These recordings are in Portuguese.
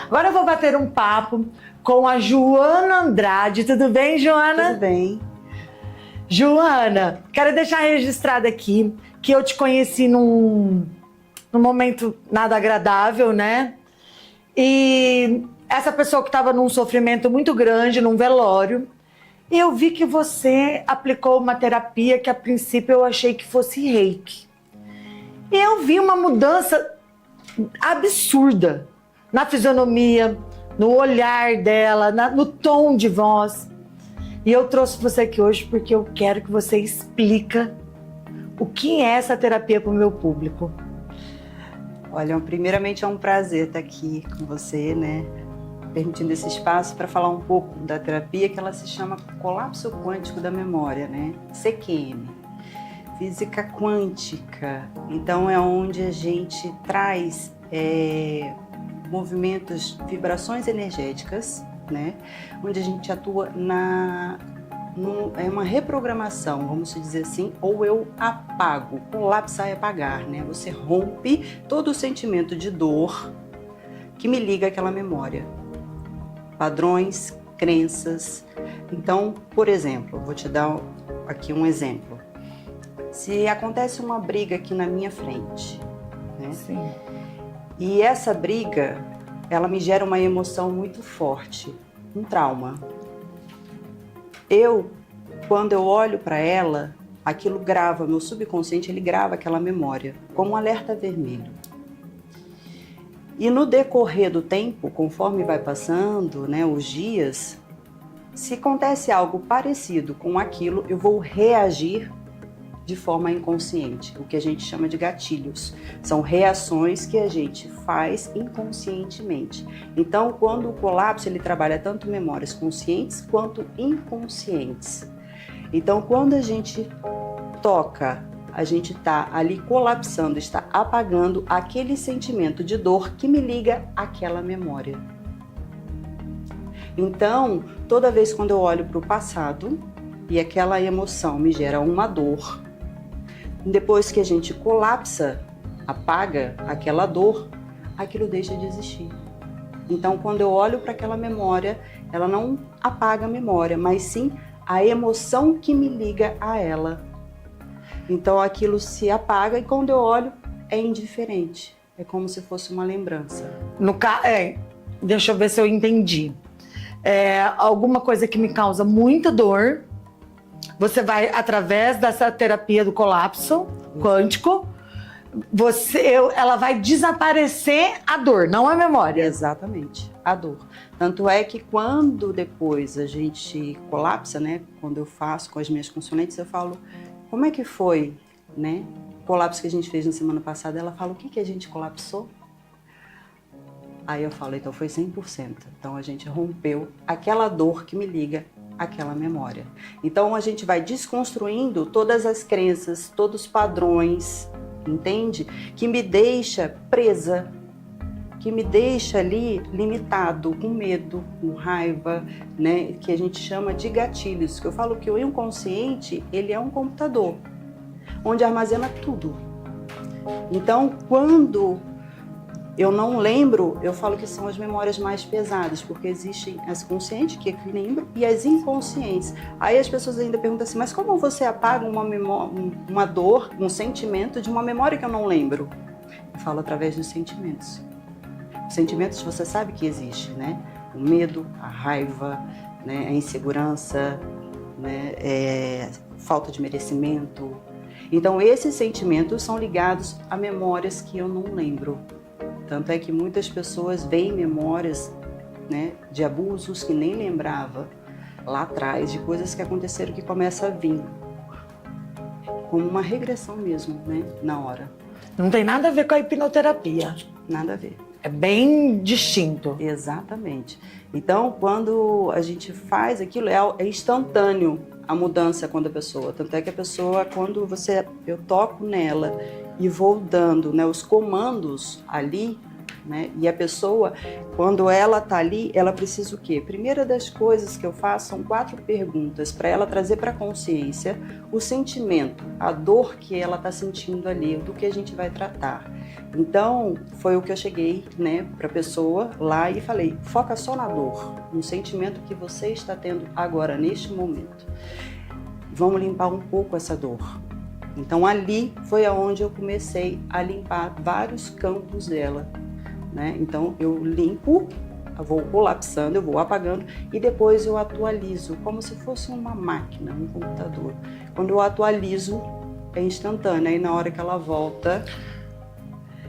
Agora eu vou bater um papo com a Joana Andrade. Tudo bem, Joana? Tudo bem. Joana, quero deixar registrado aqui que eu te conheci num momento nada agradável, né? E essa pessoa que estava num sofrimento muito grande, num velório, e eu vi que você aplicou uma terapia que a princípio eu achei que fosse reiki. E eu vi uma mudança absurda na fisionomia, no olhar dela, no tom de voz. E eu trouxe você aqui hoje porque eu quero que você explique o que é essa terapia para o meu público. Olha, primeiramente é um prazer estar aqui com você, né? Permitindo esse espaço para falar um pouco da terapia, que ela se chama Colapso Quântico da Memória, né? CQM, Física Quântica. Então é onde a gente traz movimentos, vibrações energéticas, né? Onde a gente atua é uma reprogramação, vamos dizer assim, ou eu apago, colapsar é apagar, né? Você rompe todo o sentimento de dor que me liga àquela memória. Padrões, crenças. Então, por exemplo, vou te dar aqui um exemplo. Se acontece uma briga aqui na minha frente, né? Sim. E essa briga, ela me gera uma emoção muito forte, um trauma. Quando eu olho para ela, aquilo grava, meu subconsciente, ele grava aquela memória, como um alerta vermelho. E no decorrer do tempo, conforme vai passando, né, os dias, se acontece algo parecido com aquilo, eu vou reagir de forma inconsciente, o que a gente chama de gatilhos. São reações que a gente faz inconscientemente. Então, quando o colapso, ele trabalha tanto memórias conscientes quanto inconscientes. Então, quando a gente toca, a gente está ali colapsando, está apagando aquele sentimento de dor que me liga àquela memória. Então, toda vez quando eu olho para o passado e aquela emoção me gera uma dor, depois que a gente colapsa, apaga aquela dor, aquilo deixa de existir. Então, quando eu olho para aquela memória, ela não apaga a memória, mas sim a emoção que me liga a ela. Então, aquilo se apaga e quando eu olho, é indiferente. É como se fosse uma lembrança. Deixa eu ver se eu entendi. Alguma coisa que me causa muita dor, você vai, através dessa terapia do colapso quântico, ela vai desaparecer a dor, não a memória. Exatamente, a dor. Tanto é que quando depois a gente colapsa, né? Quando eu faço com as minhas consulentes, eu falo, como é que foi, né? O colapso que a gente fez na semana passada, ela fala, o que a gente colapsou? Aí eu falo, então foi 100%. Então a gente rompeu aquela dor que me liga àquela memória. Então a gente vai desconstruindo todas as crenças, todos os padrões, entende? Que me deixa presa, que me deixa ali limitado, com medo, com raiva, né? Que a gente chama de gatilhos. Que eu falo que o inconsciente, ele é um computador, onde armazena tudo. Então, quando eu não lembro, eu falo que são as memórias mais pesadas, porque existem as conscientes, que lembro, e as inconscientes. Aí as pessoas ainda perguntam assim, mas como você apaga uma dor, um sentimento de uma memória que eu não lembro? Eu falo através dos sentimentos. Os sentimentos você sabe que existe, né? O medo, a raiva, né? A insegurança, né? Falta de merecimento. Então esses sentimentos são ligados a memórias que eu não lembro. Tanto é que muitas pessoas veem memórias, né, de abusos que nem lembrava lá atrás, de coisas que aconteceram que começa a vir. Como uma regressão mesmo, né, na hora. Não tem nada a ver com a hipnoterapia. Nada a ver. É bem distinto. Exatamente. Então, quando a gente faz aquilo, é instantâneo a mudança quando a pessoa. Tanto é que a pessoa, quando eu toco nela e vou dando, né, os comandos ali, né? E a pessoa, quando ela está ali, ela precisa o quê? Primeira das coisas que eu faço são 4 perguntas para ela trazer para a consciência o sentimento, a dor que ela está sentindo ali, do que a gente vai tratar. Então, foi o que eu cheguei, né, para a pessoa lá e falei, foca só na dor, no sentimento que você está tendo agora, neste momento. Vamos limpar um pouco essa dor. Então, ali foi aonde eu comecei a limpar vários campos dela, né? Então, eu limpo, eu vou colapsando, eu vou apagando e depois eu atualizo, como se fosse uma máquina, um computador. Quando eu atualizo, é instantâneo, aí na hora que ela volta,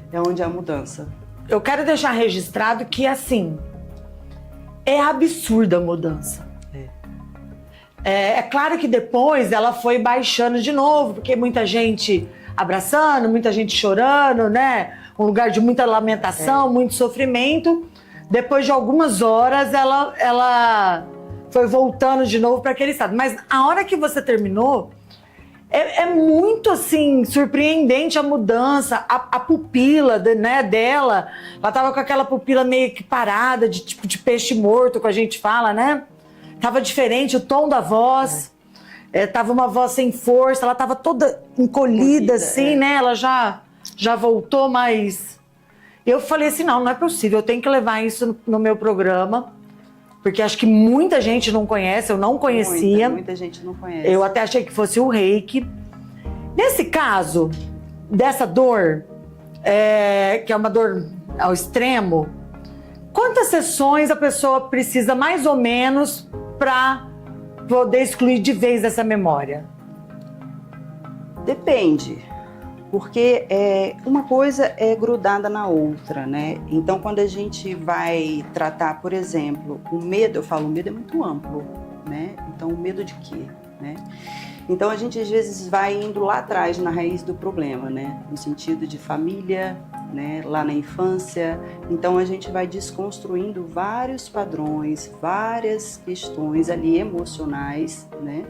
é onde é a mudança. Eu quero deixar registrado que, assim, é absurda a mudança. É claro que depois ela foi baixando de novo, porque muita gente abraçando, muita gente chorando, né? Um lugar de muita lamentação, muito sofrimento. Depois de algumas horas, ela foi voltando de novo para aquele estado. Mas a hora que você terminou, é muito, assim, surpreendente a mudança. A pupila, né, dela, ela tava com aquela pupila meio que parada, de tipo de peixe morto, que a gente fala, né? Tava diferente o tom da voz, tava uma voz sem força, ela tava toda encolhida, assim, né? Ela já voltou, mas... Eu falei assim, não é possível, eu tenho que levar isso no meu programa, porque acho que muita gente não conhece, eu não conhecia. Muita gente não conhece. Eu até achei que fosse o reiki. Nesse caso, dessa dor, que é uma dor ao extremo, quantas sessões a pessoa precisa, mais ou menos, para poder excluir de vez essa memória? Depende, porque uma coisa é grudada na outra, né? Então, quando a gente vai tratar, por exemplo, o medo, eu falo, o medo é muito amplo, né? Então, o medo de quê, né? Então, a gente às vezes vai indo lá atrás, na raiz do problema, né? No sentido de família, né? Lá na infância. Então, a gente vai desconstruindo vários padrões, várias questões ali emocionais, né?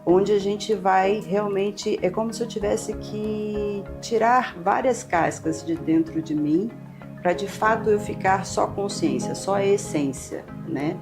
Onde a gente vai realmente... É como se eu tivesse que tirar várias cascas de dentro de mim para, de fato, eu ficar só consciência, só a essência, né?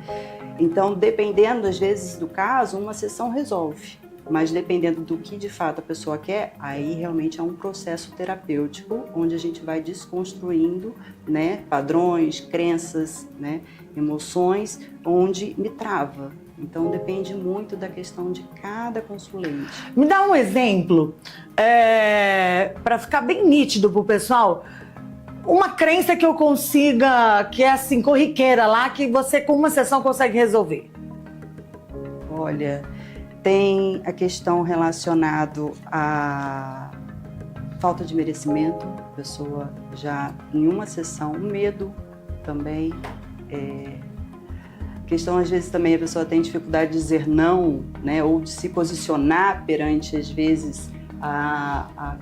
Então, dependendo, às vezes, do caso, uma sessão resolve. Mas dependendo do que de fato a pessoa quer, aí realmente é um processo terapêutico, onde a gente vai desconstruindo, né, padrões, crenças, né, emoções, onde me trava. Então depende muito da questão de cada consulente. Me dá um exemplo, para ficar bem nítido pro pessoal, uma crença que eu consiga, que é assim, corriqueira lá, que você com uma sessão consegue resolver. Olha... Tem a questão relacionada à falta de merecimento, a pessoa já em uma sessão, medo também, questão às vezes também a pessoa tem dificuldade de dizer não, né, ou de se posicionar perante às vezes a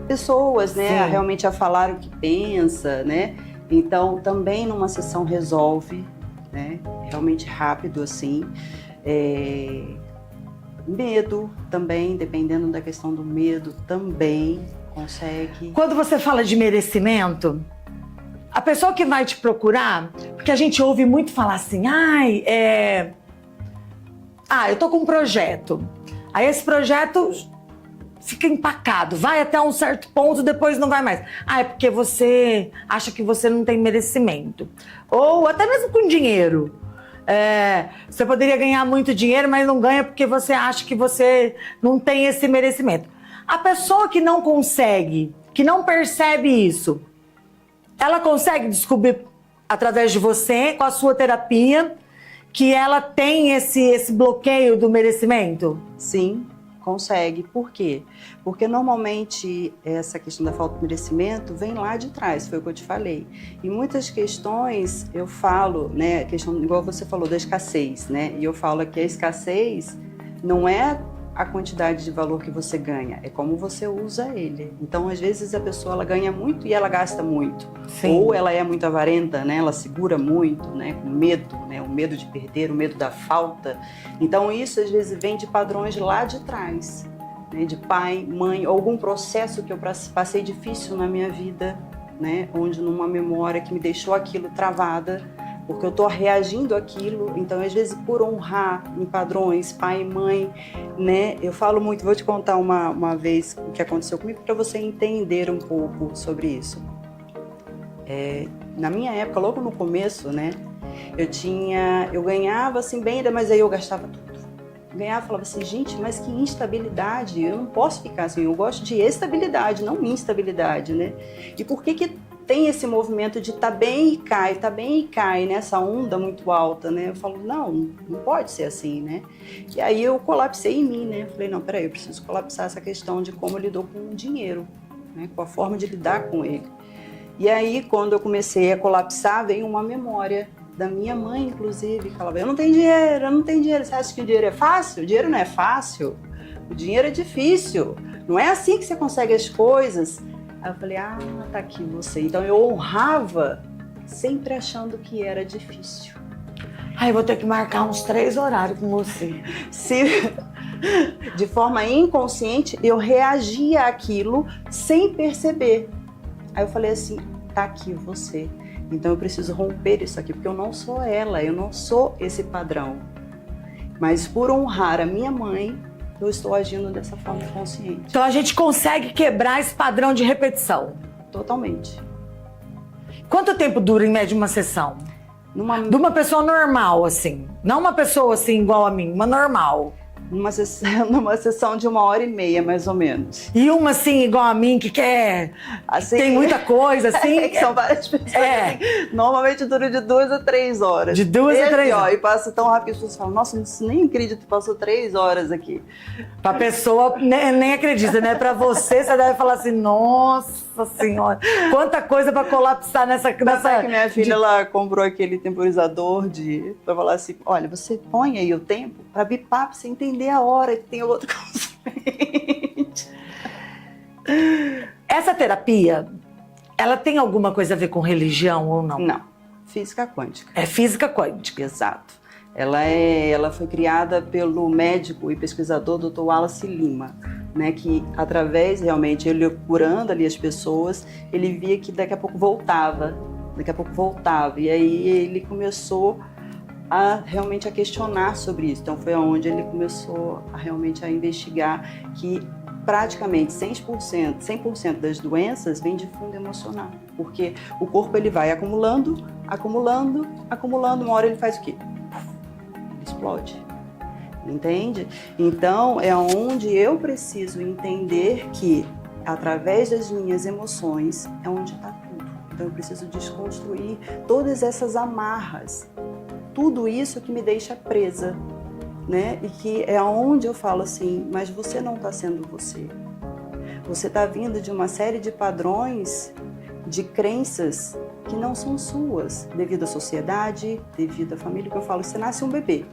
pessoas, né, realmente a falar o que pensa, né, então também numa sessão resolve, né, realmente rápido assim. Medo também, dependendo da questão do medo, também consegue. Quando você fala de merecimento, a pessoa que vai te procurar, porque a gente ouve muito falar assim, eu tô com um projeto. Aí esse projeto fica empacado, vai até um certo ponto, depois não vai mais. É porque você acha que você não tem merecimento. Ou até mesmo com dinheiro. Você poderia ganhar muito dinheiro, mas não ganha porque você acha que você não tem esse merecimento. A pessoa que não consegue, que não percebe isso, ela consegue descobrir através de você, com a sua terapia, que ela tem esse bloqueio do merecimento? Sim, consegue. Por quê? Porque normalmente essa questão da falta de merecimento vem lá de trás, foi o que eu te falei. E muitas questões eu falo, né, questão, igual você falou, da escassez, né? E eu falo que a escassez não é a quantidade de valor que você ganha, é como você usa ele. Então, às vezes, a pessoa ela ganha muito e ela gasta muito. Sim. Ou ela é muito avarenta, né? Ela segura muito, né? Com medo, né? O medo de perder, o medo da falta. Então, isso às vezes vem de padrões lá de trás, né? De pai, mãe, algum processo que eu passei difícil na minha vida, né? Onde numa memória que me deixou aquilo travada, porque eu estou reagindo àquilo. Então, às vezes, por honrar em padrões, pai e mãe, né? Eu falo muito, vou te contar uma vez o que aconteceu comigo para você entender um pouco sobre isso. Na minha época, logo no começo, né? Eu ganhava assim bem, mas aí eu gastava tudo. Ganhava, falava assim, gente, mas que instabilidade, eu não posso ficar assim, eu gosto de estabilidade, não instabilidade, né? E por que tem esse movimento de tá bem e cai, nessa onda muito alta, né? Eu falo, não pode ser assim, né? E aí eu colapsei em mim, né? Falei, não, peraí, eu preciso colapsar essa questão de como eu lido com o dinheiro, né? Com a forma de lidar com ele. E aí, quando eu comecei a colapsar, veio uma memória da minha mãe, inclusive, que falava, eu não tenho dinheiro, você acha que o dinheiro é fácil? O dinheiro não é fácil, o dinheiro é difícil, não é assim que você consegue as coisas. Aí eu falei, tá aqui você. Então eu honrava, sempre achando que era difícil. Ai, vou ter que marcar uns 3 horários com você. De forma inconsciente, eu reagia àquilo sem perceber. Aí eu falei assim, tá aqui você. Então eu preciso romper isso aqui, porque eu não sou ela, eu não sou esse padrão. Mas por honrar a minha mãe, eu estou agindo dessa forma consciente. Então a gente consegue quebrar esse padrão de repetição. Totalmente. Quanto tempo dura em média uma sessão? De uma pessoa normal, assim. Não uma pessoa assim igual a mim, uma normal. Numa sessão de 1h30, mais ou menos. E uma assim, igual a mim, que quer... Assim, tem muita coisa, assim. Que são várias pessoas. Assim, normalmente dura de 2 a 3 horas. De 2 a 3 horas. E passa tão rápido que as pessoas falam, nossa, nem acredito que passou 3 horas aqui. Pra pessoa, nem acredita, né? Pra você deve falar assim, nossa senhora, quanta coisa pra colapsar nessa... Que minha filha, ela comprou aquele temporizador pra falar assim, olha, você põe aí o tempo pra bipar, pra você entender a hora que tem o outro consciente. Essa terapia, ela tem alguma coisa a ver com religião ou não? Não, física quântica. É física quântica. Exato. Ela foi criada pelo médico e pesquisador Dr. Wallace Lima, né, que através, realmente, ele curando ali as pessoas, ele via que daqui a pouco voltava. E aí ele começou realmente a questionar sobre isso. Então foi onde ele começou realmente a investigar que praticamente 100% das doenças vem de fundo emocional, porque o corpo ele vai acumulando, uma hora ele faz o quê? Ele explode. Entende? Então é onde eu preciso entender que através das minhas emoções é onde está tudo. Então eu preciso desconstruir todas essas amarras, tudo isso que me deixa presa, né? E que é onde eu falo assim, mas você não está sendo você. Você está vindo de uma série de padrões, de crenças que não são suas, devido à sociedade, devido à família, que eu falo, você nasce um bebê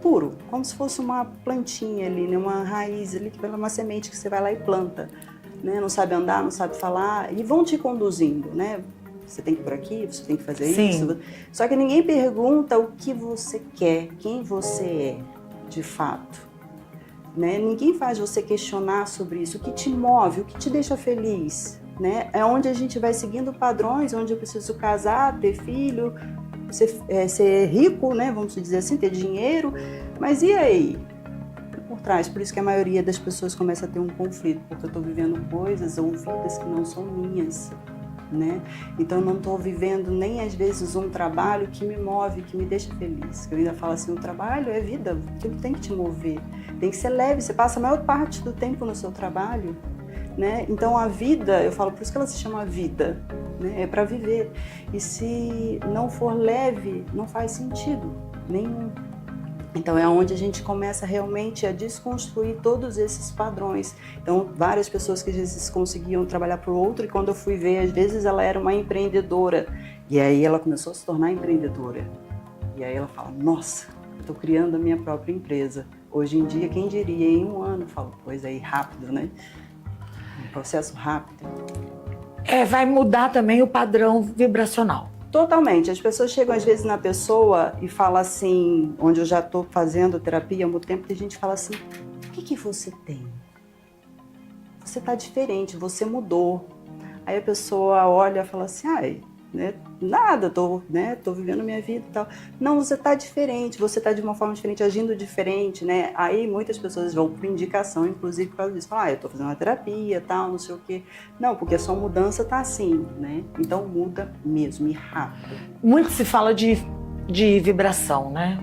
puro, como se fosse uma plantinha ali, né? Uma raiz ali, uma semente que você vai lá e planta, né? Não sabe andar, não sabe falar, e vão te conduzindo, né? Você tem que ir por aqui, você tem que fazer isso. Só que ninguém pergunta o que você quer, quem você é, de fato. Né? Ninguém faz você questionar sobre isso, o que te move, o que te deixa feliz. Né? É onde a gente vai seguindo padrões, onde eu preciso casar, ter filho, ser rico, né? Vamos dizer assim, ter dinheiro. Mas e aí? Por trás, por isso que a maioria das pessoas começa a ter um conflito, porque eu estou vivendo coisas ou vidas que não são minhas. Né? Então eu não estou vivendo nem às vezes um trabalho que me move, que me deixa feliz. Eu ainda falo assim, o trabalho é vida, aquilo tem que te mover, tem que ser leve, você passa a maior parte do tempo no seu trabalho, né? Então a vida, eu falo, por isso que ela se chama vida, né? É para viver. E se não for leve, não faz sentido nenhum. Então é onde a gente começa realmente a desconstruir todos esses padrões. Então várias pessoas que às vezes conseguiam trabalhar para o outro, e quando eu fui ver, às vezes ela era uma empreendedora. E aí ela começou a se tornar empreendedora. E aí ela fala, nossa, eu estou criando a minha própria empresa. Hoje em dia, quem diria, em 1 ano, eu falo, pois aí, rápido, né? Um processo rápido. Vai mudar também o padrão vibracional. Totalmente. As pessoas chegam às vezes na pessoa e falam assim, onde eu já estou fazendo terapia há muito tempo, tem gente que fala assim, o que você tem? Você está diferente, você mudou. Aí a pessoa olha e fala assim, ai, né, nada, tô vivendo minha vida e tal. Não, você tá diferente, você tá de uma forma diferente, agindo diferente, né? Aí muitas pessoas vão por indicação, inclusive por causa disso. Falam, eu tô fazendo uma terapia, tal, não sei o quê. Não, porque a sua mudança tá assim, né? Então muda mesmo, e rápido. Muito se fala de vibração, né?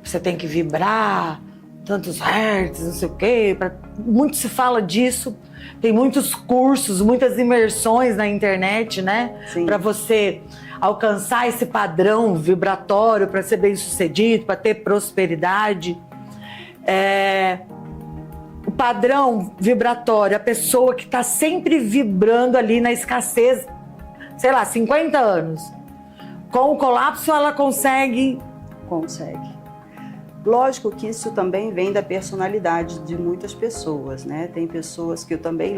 Você tem que vibrar tantos hertz, não sei o quê. Muito se fala disso. Tem muitos cursos, muitas imersões na internet, né? Para você alcançar esse padrão vibratório, para ser bem-sucedido, para ter prosperidade. O padrão vibratório, a pessoa que está sempre vibrando ali na escassez, sei lá, 50 anos. Com o colapso, ela consegue? Consegue. Lógico que isso também vem da personalidade de muitas pessoas, né? Tem pessoas que eu também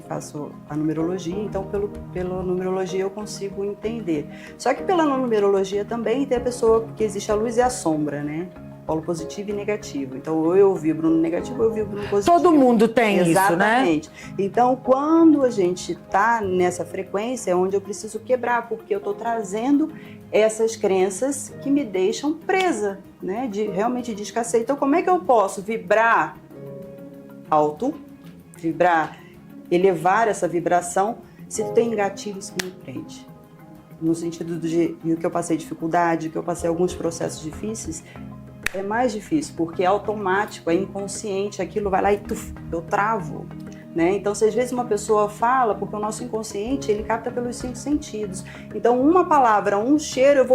faço a numerologia, então pela numerologia eu consigo entender. Só que pela numerologia também tem a pessoa que existe a luz e a sombra, né? Polo positivo e negativo. Então, ou eu vibro no negativo, ou eu vibro no positivo. Todo mundo tem isso, né? Exatamente. Então, quando a gente está nessa frequência, é onde eu preciso quebrar, porque eu estou trazendo essas crenças que me deixam presa, né? Realmente de escassez. Então, como é que eu posso vibrar alto, elevar essa vibração, se tem gatilhos que me prendem? No sentido de que eu passei dificuldade, que eu passei alguns processos difíceis, é mais difícil, porque é automático, é inconsciente, aquilo vai lá e eu travo, né? Então, se às vezes uma pessoa fala, porque o nosso inconsciente, ele capta pelos 5 sentidos. Então, uma palavra, um cheiro,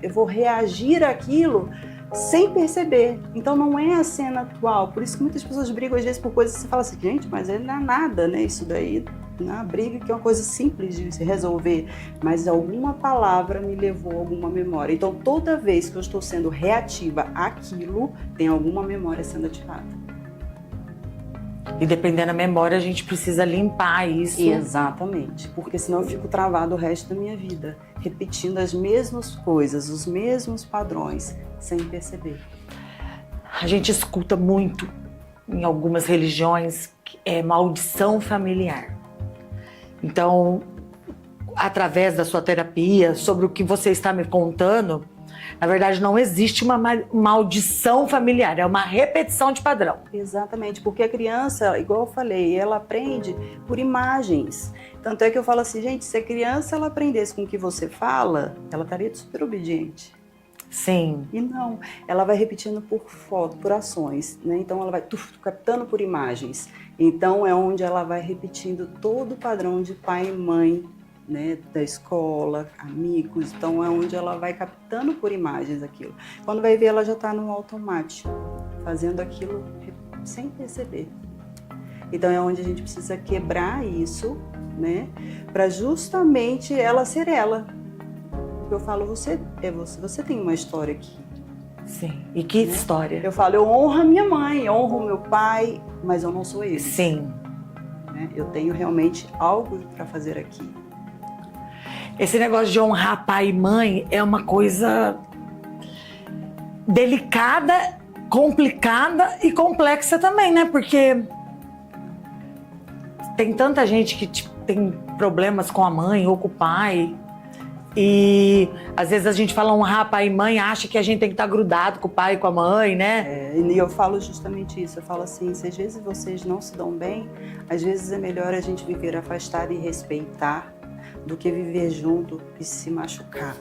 eu vou reagir àquilo sem perceber. Então, não é a cena atual. Por isso que muitas pessoas brigam, às vezes, por coisas que você fala assim, gente, mas não é nada, né? Isso daí, na briga, que é uma coisa simples de se resolver, mas alguma palavra me levou a alguma memória. Então, toda vez que eu estou sendo reativa àquilo, tem alguma memória sendo ativada. E dependendo da memória, a gente precisa limpar isso. Exatamente, porque senão eu fico travado o resto da minha vida, repetindo as mesmas coisas, os mesmos padrões, sem perceber. A gente escuta muito, em algumas religiões, maldição familiar. Então, através da sua terapia, sobre o que você está me contando, na verdade não existe uma maldição familiar, é uma repetição de padrão. Exatamente, porque a criança, igual eu falei, ela aprende por imagens. Tanto é que eu falo assim, gente, se a criança ela aprendesse com o que você fala, ela estaria super obediente. Sim. E não, ela vai repetindo por foto, por ações, né? Então ela vai captando por imagens. Então é onde ela vai repetindo todo o padrão de pai e mãe, né, da escola, amigos. Então é onde ela vai captando por imagens aquilo. Quando vai ver, ela já está no automático, fazendo aquilo sem perceber. Então é onde a gente precisa quebrar isso, né, para justamente ela ser ela. Eu falo, você é você tem uma história aqui. Sim. E que história? Eu falo, eu honro a minha mãe, honro o meu pai, mas eu não sou ele. Sim. Né? Eu tenho realmente algo para fazer aqui. Esse negócio de honrar pai e mãe é uma coisa delicada, complicada e complexa também, né? Porque tem tanta gente que tem problemas com a mãe ou com o pai. E às vezes a gente fala honrar pai e mãe, acha que a gente tem que estar grudado com o pai e com a mãe, né? E eu falo justamente isso, eu falo assim, se às vezes vocês não se dão bem, às vezes é melhor a gente viver afastado e respeitar do que viver junto e se machucar.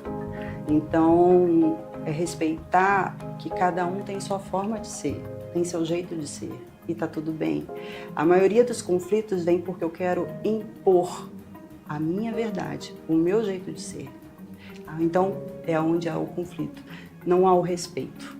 Então, é respeitar que cada um tem sua forma de ser, tem seu jeito de ser, e tá tudo bem. A maioria dos conflitos vem porque eu quero impor a minha verdade, o meu jeito de ser. Então, é onde há o conflito. Não há o respeito,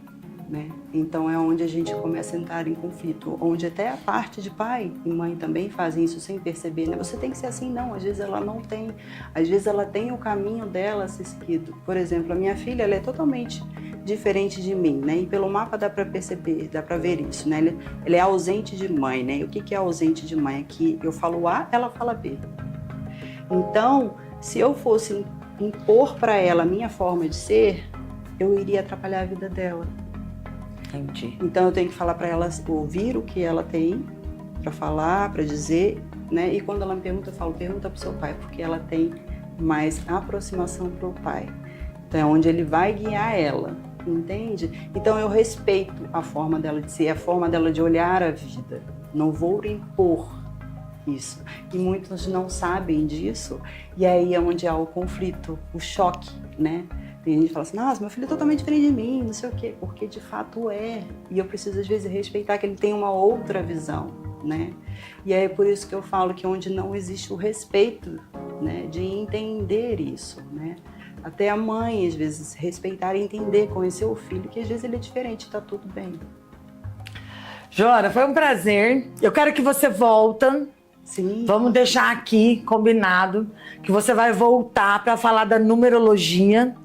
né? Então, é onde a gente começa a entrar em conflito. Onde até a parte de pai e mãe também fazem isso sem perceber, né? Você tem que ser assim, não. Às vezes ela não tem. Às vezes ela tem o caminho dela a ser seguido. Por exemplo, a minha filha, ela é totalmente diferente de mim, né? E pelo mapa dá para perceber, dá para ver isso, né? Ele é ausente de mãe, né? E o que é ausente de mãe? Aqui eu falo A, ela fala B. Então, se eu fosse impor para ela a minha forma de ser, eu iria atrapalhar a vida dela. Entendi. Então eu tenho que falar para ela, ouvir o que ela tem para falar, para dizer, né? E quando ela me pergunta, eu falo, pergunta pro seu pai, porque ela tem mais aproximação pro pai. Então é onde ele vai guiar ela, entende? Então eu respeito a forma dela de ser, a forma dela de olhar a vida. Não vou impor isso. E muitos não sabem disso, e aí é onde há o conflito, o choque, né? Tem gente que fala assim, nossa, meu filho é totalmente diferente de mim, não sei o quê, porque de fato é. E eu preciso, às vezes, respeitar que ele tem uma outra visão, né? E é por isso que eu falo que onde não existe o respeito, né, de entender isso, né? Até a mãe, às vezes, respeitar e entender, conhecer o filho, que às vezes ele é diferente, tá tudo bem. Joana, foi um prazer. Eu quero que você volta. Sim. Vamos deixar aqui combinado que você vai voltar para falar da numerologia.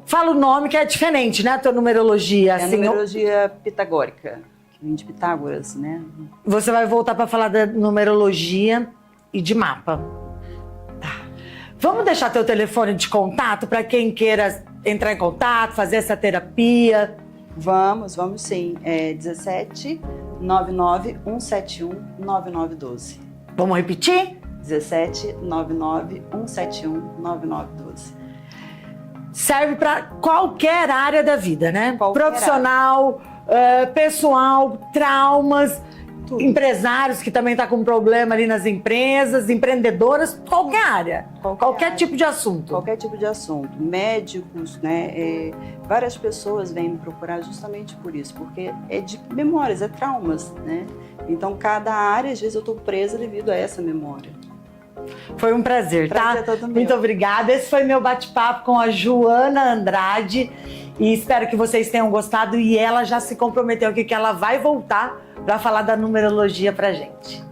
Fala o nome que é diferente, né? A tua numerologia. É a numerologia pitagórica, que vem de Pitágoras, né? Você vai voltar para falar da numerologia e de mapa. Tá. Vamos deixar teu telefone de contato para quem queira entrar em contato, fazer essa terapia. Vamos sim. É 17 99 171 9912. Vamos repetir? 17 99 171 9912. Serve para qualquer área da vida, né? Qualquer profissional, pessoal, traumas, tudo. Empresários que também tá com problema ali nas empresas, empreendedoras, qualquer área. Qualquer área. Tipo de assunto. Qualquer tipo de assunto. Médicos, né? Várias pessoas vêm me procurar justamente por isso, porque é de memórias, é traumas, né? Então, cada área, às vezes, eu estou presa devido a essa memória. Foi um prazer, tá? Todo meu. Muito obrigada. Esse foi meu bate-papo com a Joana Andrade e espero que vocês tenham gostado, e ela já se comprometeu aqui que ela vai voltar para falar da numerologia pra gente.